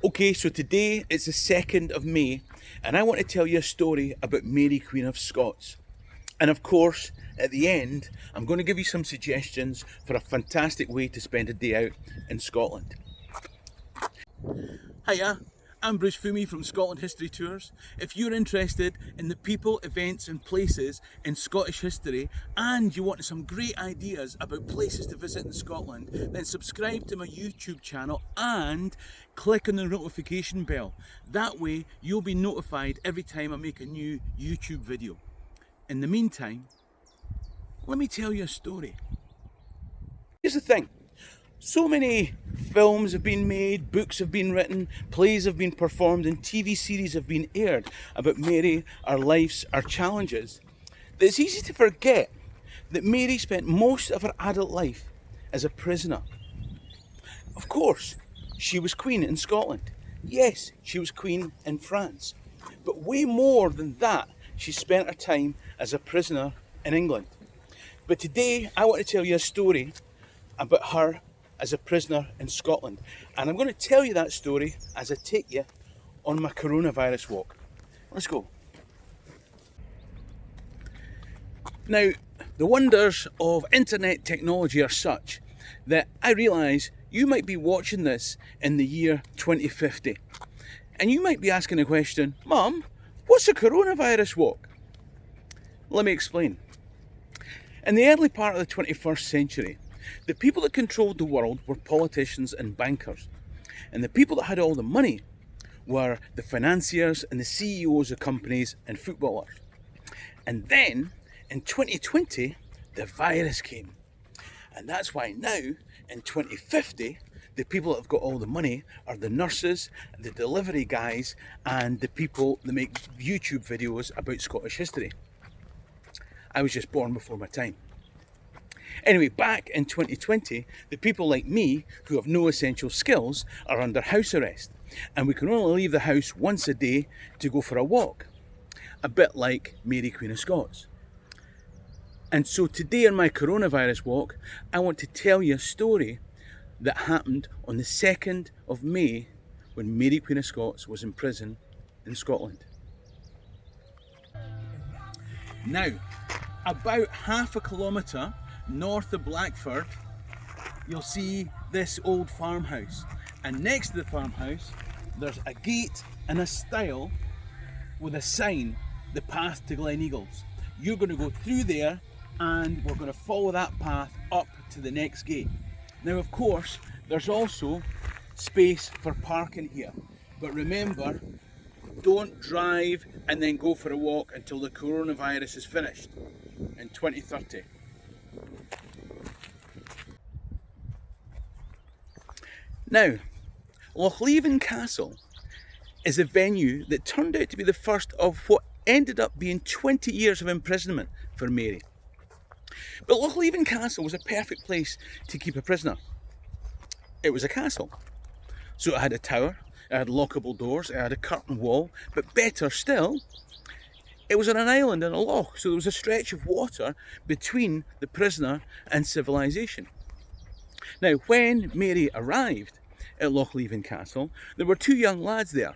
Okay, so today it's the 2nd of May, and I want to tell you a story about Mary Queen of Scots. And of course, at the end, I'm going to give you some suggestions for a fantastic way to spend a day out in Scotland. Hiya, I'm Bruce Fummey from Scotland History Tours. If you're interested in the people, events and places in Scottish history and you want some great ideas about places to visit in Scotland, then subscribe to my YouTube channel and click on the notification bell. That way you'll be notified every time I make a new YouTube video. In the meantime, let me tell you a story. Here's the thing. So many films have been made, books have been written, plays have been performed, and TV series have been aired about Mary, our lives, our challenges, that it's easy to forget that Mary spent most of her adult life as a prisoner. Of course, she was queen in Scotland. Yes, she was queen in France. But way more than that, she spent her time as a prisoner in England. But today, I want to tell you a story about her as a prisoner in Scotland. And I'm going to tell you that story as I take you on my coronavirus walk. Let's go. Now, the wonders of internet technology are such that I realise you might be watching this in the year 2050. And you might be asking the question, Mum, what's a coronavirus walk? Let me explain. In the early part of the 21st century, the people that controlled the world were politicians and bankers. And the people that had all the money were the financiers and the CEOs of companies and footballers. And then, in 2020, the virus came. And that's why now, in 2050, the people that have got all the money are the nurses, the delivery guys, and the people that make YouTube videos about Scottish history. I was just born before my time. Anyway, back in 2020, the people like me who have no essential skills are under house arrest, and we can only leave the house once a day to go for a walk, a bit like Mary Queen of Scots. And so today on my coronavirus walk, I want to tell you a story that happened on the 2nd of May when Mary Queen of Scots was in prison in Scotland. Now, about half a kilometre north of Blackford, you'll see this old farmhouse. And next to the farmhouse, there's a gate and a stile with a sign, the path to Gleneagles. You're going to go through there and we're going to follow that path up to the next gate. Now, of course, there's also space for parking here. But remember, don't drive and then go for a walk until the coronavirus is finished in 2030. Now, Loch Leven Castle is a venue that turned out to be the first of what ended up being 20 years of imprisonment for Mary. But Loch Leven Castle was a perfect place to keep a prisoner. It was a castle. So it had a tower, it had lockable doors, it had a curtain wall, but better still, it was on an island in a loch, so there was a stretch of water between the prisoner and civilization. Now, when Mary arrived at Loch Leven Castle, there were two young lads there.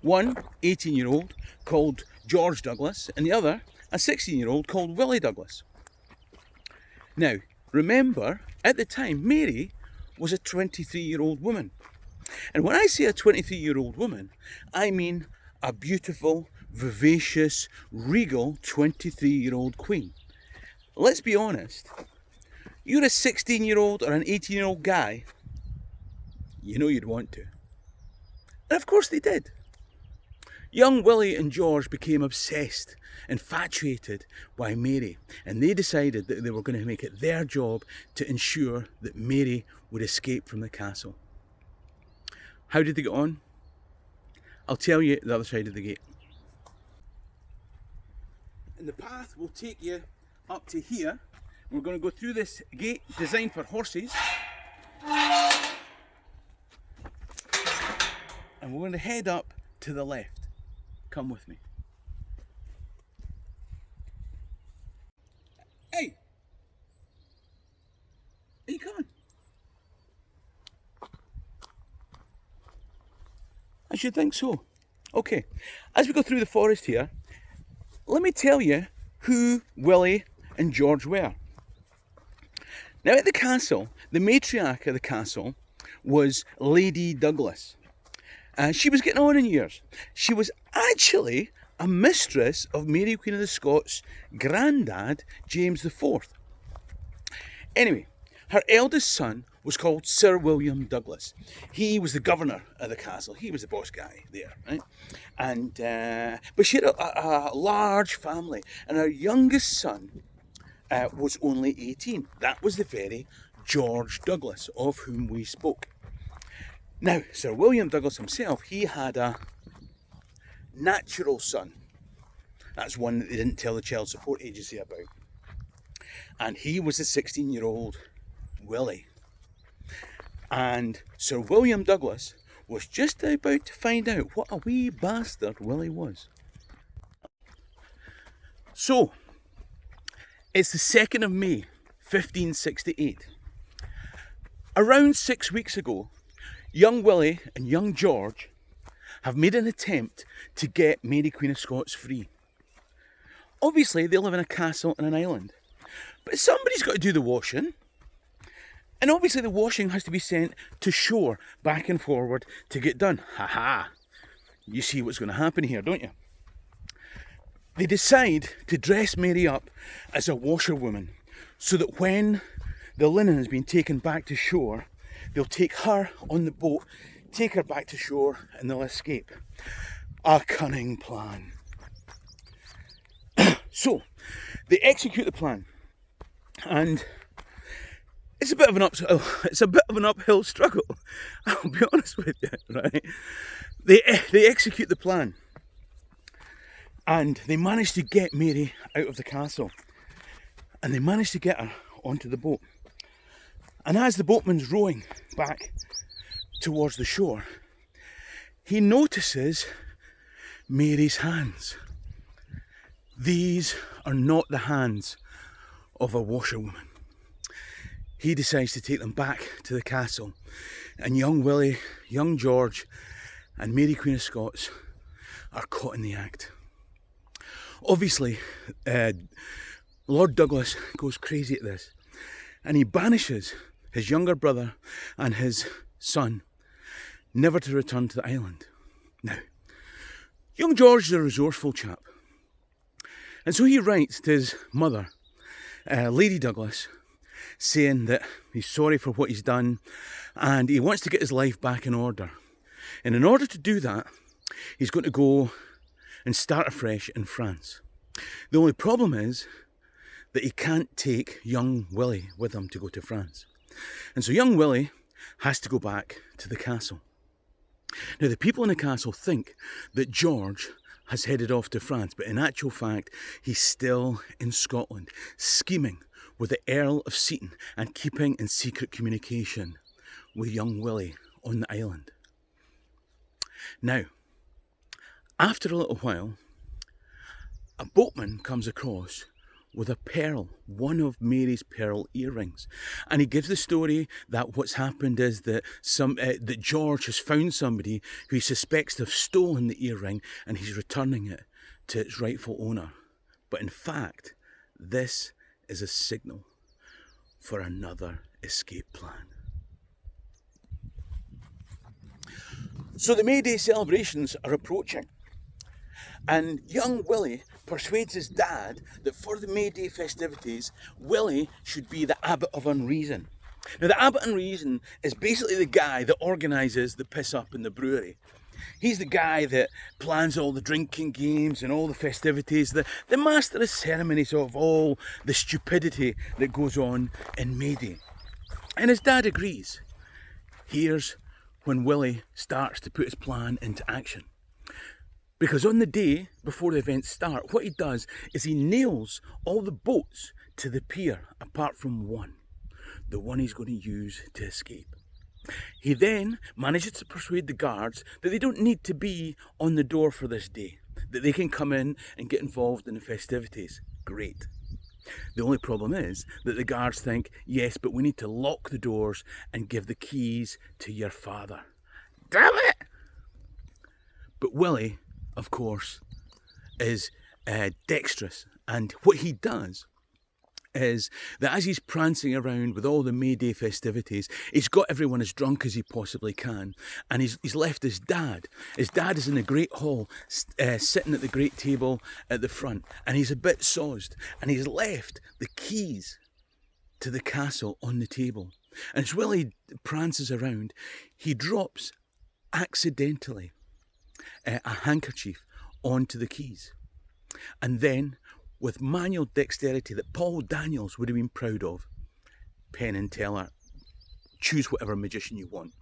One, 18-year-old, called George Douglas, and the other, a 16-year-old called Willie Douglas. Now, remember, at the time, Mary was a 23-year-old woman. And when I say a 23-year-old woman, I mean a beautiful, vivacious, regal 23-year-old queen. Let's be honest. You're a 16-year-old or an 18-year-old guy, you know you'd want to. And of course they did. Young Willie and George became obsessed, infatuated by Mary, and they decided that they were going to make it their job to ensure that Mary would escape from the castle. How did they get on? I'll tell you at the other side of the gate. And the path will take you up to here. We're going to go through this gate designed for horses. And we're going to head up to the left. Come with me. Hey! Are you coming? I should think so. Okay, as we go through the forest here, let me tell you who Willie and George were. Now at the castle, the matriarch of the castle was Lady Douglas. She was getting on in years. She was actually a mistress of Mary Queen of the Scots' granddad, James IV. Anyway, her eldest son was called Sir William Douglas. He was the governor of the castle. He was the boss guy there, right? And but she had a large family, and her youngest son was only 18. That was the very George Douglas of whom we spoke. Now, Sir William Douglas himself, he had a natural son. That's one that they didn't tell the child support agency about. And he was the 16-year-old Willie. And Sir William Douglas was just about to find out what a wee bastard Willie was. So, it's the 2nd of May, 1568. Around 6 weeks ago, young Willie and young George have made an attempt to get Mary Queen of Scots free. Obviously, they live in a castle on an island, but somebody's got to do the washing. And obviously the washing has to be sent to shore, back and forward, to get done. Ha! You see what's going to happen here, don't you? They decide to dress Mary up as a washerwoman, so that when the linen has been taken back to shore, they'll take her on the boat, take her back to shore, and they'll escape. A cunning plan. So, they execute the plan, and it's a bit of an uphill struggle. I'll be honest with you, right? They execute the plan, and they manage to get Mary out of the castle, and they manage to get her onto the boat. And as the boatman's rowing back towards the shore, he notices Mary's hands. These are not the hands of a washerwoman. He decides to take them back to the castle, and young Willie, young George, and Mary Queen of Scots are caught in the act. Obviously, Lord Douglas goes crazy at this, and he banishes his younger brother and his son never to return to the island. Now, young George is a resourceful chap, and so he writes to his mother, Lady Douglas, saying that he's sorry for what he's done and he wants to get his life back in order. And in order to do that, he's going to go and start afresh in France. The only problem is that he can't take young Willie with him to go to France. And so young Willie has to go back to the castle. Now, the people in the castle think that George has headed off to France, but in actual fact, he's still in Scotland, scheming with the Earl of Seaton and keeping in secret communication with young Willie on the island. Now, after a little while, a boatman comes across with a pearl, one of Mary's pearl earrings. And he gives the story that what's happened is that that George has found somebody who he suspects to have stolen the earring, and he's returning it to its rightful owner. But in fact, this is a signal for another escape plan. So the May Day celebrations are approaching, and young Willie persuades his dad that for the May Day festivities, Willie should be the Abbot of Unreason. Now, the Abbot of Unreason is basically the guy that organises the piss up in the brewery. He's the guy that plans all the drinking games and all the festivities, the master of ceremonies of all the stupidity that goes on in May Day. And his dad agrees. Here's when Willie starts to put his plan into action. Because on the day before the events start, what he does is he nails all the boats to the pier apart from one, the one he's going to use to escape. He then manages to persuade the guards that they don't need to be on the door for this day, that they can come in and get involved in the festivities. Great. The only problem is that the guards think, yes, but we need to lock the doors and give the keys to your father. Damn it! But Willie, of course, is dexterous, and what he does is that as he's prancing around with all the May Day festivities, he's got everyone as drunk as he possibly can, and he's left his dad. His dad is in the great hall, sitting at the great table at the front, and he's a bit sozzed, and he's left the keys to the castle on the table. And as Willie prances around, he drops accidentally a handkerchief onto the keys, and then, with manual dexterity that Paul Daniels would have been proud of, Penn and Teller, choose whatever magician you want.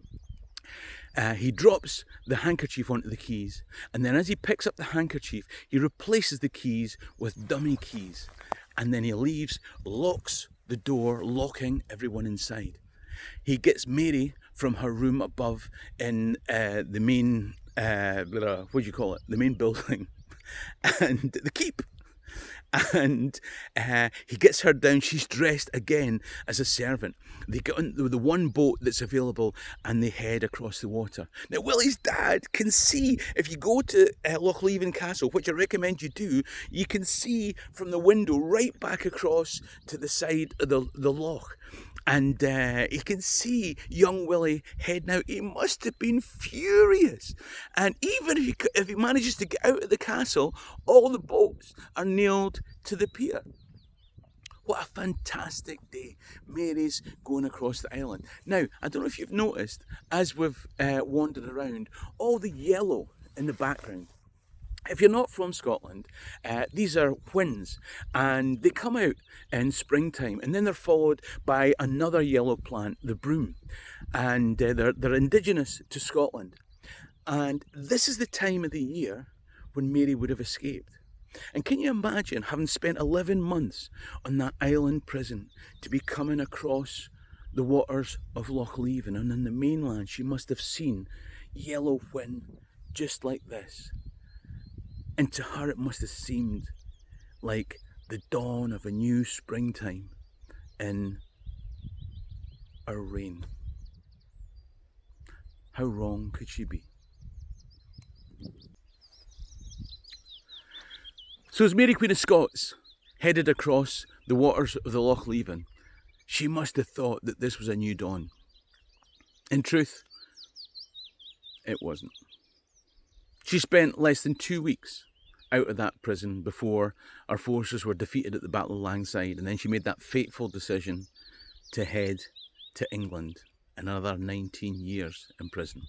He drops the handkerchief onto the keys, and then as he picks up the handkerchief, he replaces the keys with dummy keys, and then he leaves, locks the door, locking everyone inside. He gets Mary from her room above in the main, what do you call it? The main building, and the keep. And he gets her down. She's dressed again as a servant. They get on the one boat that's available, and they head across the water. Now, Willie's dad can see, if you go to Loch Leven Castle, which I recommend you do, you can see from the window right back across to the side of the loch. And he can see young Willie heading out. He must have been furious. And even if he manages to get out of the castle, all the boats are nailed to the pier. What a fantastic day. Mary's going across the island. Now, I don't know if you've noticed, as we've wandered around, all the yellow in the background. If you're not from Scotland, these are whins, and they come out in springtime, and then they're followed by another yellow plant, the broom, and they're indigenous to Scotland. And this is the time of the year when Mary would have escaped. And can you imagine having spent 11 months on that island prison to be coming across the waters of Loch Leven, and on the mainland she must have seen yellow whin just like this. And to her it must have seemed like the dawn of a new springtime in our reign. How wrong could she be? So as Mary Queen of Scots headed across the waters of the Loch Leven, she must have thought that this was a new dawn. In truth, it wasn't. She spent less than 2 weeks out of that prison before our forces were defeated at the Battle of Langside, and then she made that fateful decision to head to England, another 19 years in prison.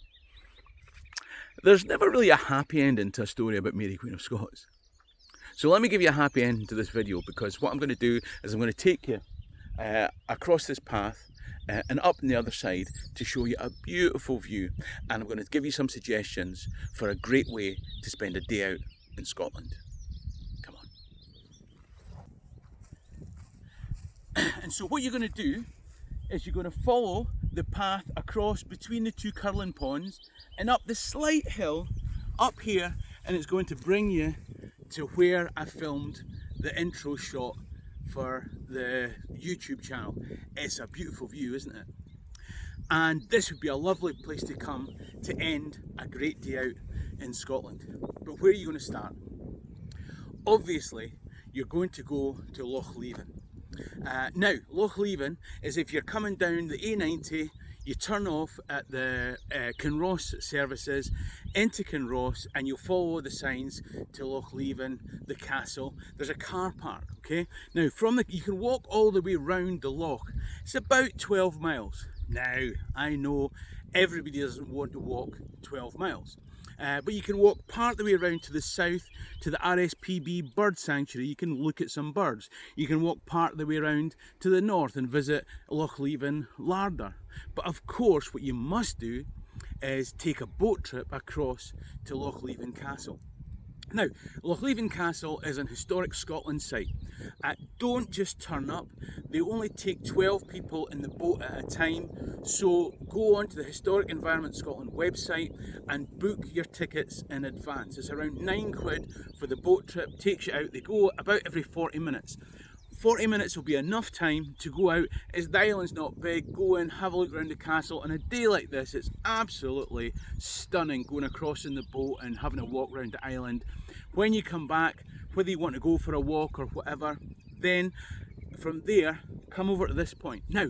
There's never really a happy ending to a story about Mary Queen of Scots. So let me give you a happy ending to this video, because what I'm going to do is I'm going to take you across this path and up on the other side to show you a beautiful view, and I'm going to give you some suggestions for a great way to spend a day out in Scotland. Come on. And so what you're going to do is you're going to follow the path across between the two curling ponds and up the slight hill up here, and it's going to bring you to where I filmed the intro shot for the YouTube channel. It's a beautiful view, isn't it? And this would be a lovely place to come to end a great day out in Scotland. But where are you going to start? Obviously, you're going to go to Loch Leven. Now, Loch Leven is, if you're coming down the A90, you turn off at the Kinross services into Kinross, and you'll follow the signs to Loch Leven, the castle. There's a car park, okay? Now, you can walk all the way round the loch. It's about 12 miles. Now, I know everybody doesn't want to walk 12 miles. But you can walk part of the way around to the south to the RSPB Bird Sanctuary. You can look at some birds. You can walk part of the way around to the north and visit Loch Leven Larder. But of course, what you must do is take a boat trip across to Loch Leven Castle. Now, Loch Leven Castle is an historic Scotland site. Don't just turn up. They only take 12 people in the boat at a time. So go onto the Historic Environment Scotland website and book your tickets in advance. It's around £9 for the boat trip, takes you out. They go about every 40 minutes. 40 minutes will be enough time to go out, as the island's not big, go in, have a look around the castle. On a day like this, it's absolutely stunning going across in the boat and having a walk around the island. When you come back, whether you want to go for a walk or whatever, then from there, come over to this point. Now,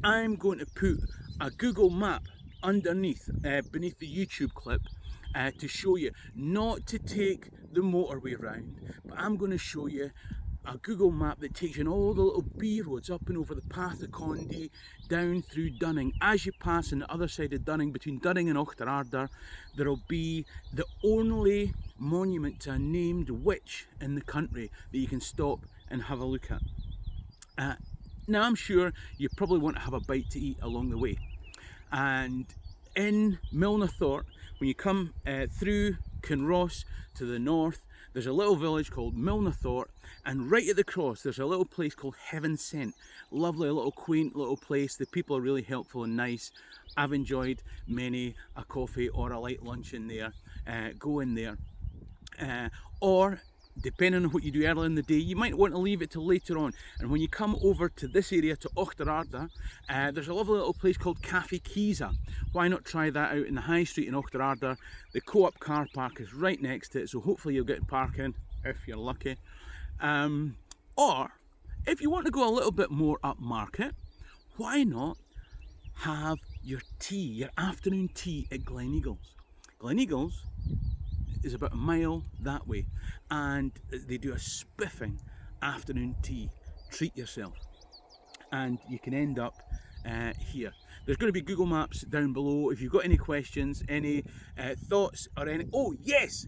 I'm going to put a Google map underneath, beneath the YouTube clip, to show you, not to take the motorway round, but I'm going to show you a Google map that takes you on all the little B roads up and over the Path of Condy, down through Dunning. As you pass on the other side of Dunning, between Dunning and Ochterardar, there will be the only monument to a named witch in the country that you can stop and have a look at. Now, I'm sure you probably want to have a bite to eat along the way. And in Milnathort, when you come through Kinross to the north, there's a little village called Milnathort, and right at the cross there's a little place called Heaven Sent. Lovely little quaint little place. The people are really helpful and nice. I've enjoyed many a coffee or a light lunch in there. Go in there. Or depending on what you do early in the day, you might want to leave it till later on. And when you come over to this area, to Ochterardar, there's a lovely little place called Cafe Kiza. Why not try that out in the high street in Ochterardar? The co-op car park is right next to it, so hopefully you'll get parking if you're lucky. Or if you want to go a little bit more upmarket, why not have your tea, your afternoon tea at Gleneagles? Gleneagles is about a mile that way, and they do a spiffing afternoon tea. Treat yourself, and you can end up here. There's going to be Google Maps down below. If you've got any questions, any thoughts, or any, oh yes,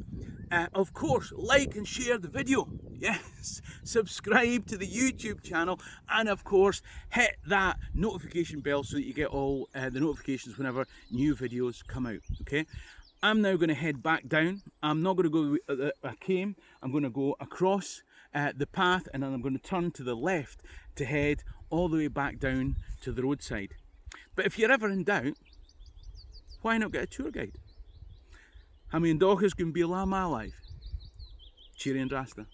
of course, like and share the video. Yes, subscribe to the YouTube channel, and of course hit that notification bell so that you get all the notifications whenever new videos come out. Okay, I'm now going to head back down. I'm not going to go the way I came. I'm going to go across the path, and then I'm going to turn to the left to head all the way back down to the roadside. But if you're ever in doubt, why not get a tour guide? Hammy and Dochas can be la ma live. Cheery and Rasta.